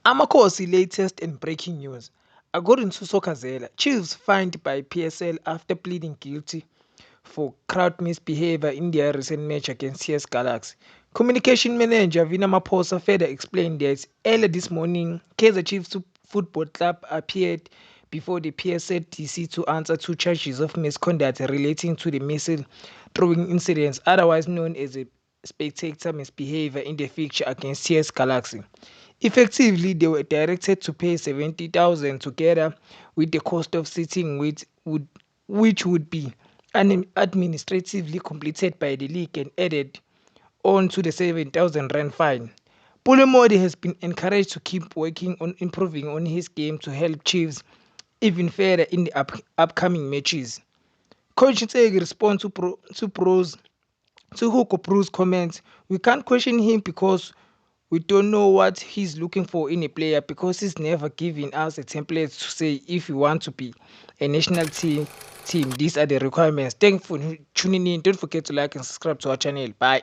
Amakosi latest and breaking news. According to Sokazela, Chiefs fined by PSL after pleading guilty for crowd misbehavior in their recent match against CS Galaxy. Communication manager Vina Maposa further explained that earlier this morning, Kaizer Chiefs Football Club appeared before the PSL DC to answer two charges of misconduct relating to the missile throwing incidents, otherwise known as a spectator misbehavior in the fixture against CS Galaxy. Effectively, they were directed to pay 70,000 together with the cost of sitting, which would be administratively completed by the league and added on to the 7,000 rand fine. Pule has been encouraged to keep working on improving on his game to help Chiefs even further in the upcoming matches. Coach Ntseki responds to pros to Hugo Pro's comments. We can't question him because we don't know what he's looking for in a player because he's never given us a template to say if you want to be a national team, these are the requirements. Thanks for tuning in. Don't forget to like and subscribe to our channel. Bye.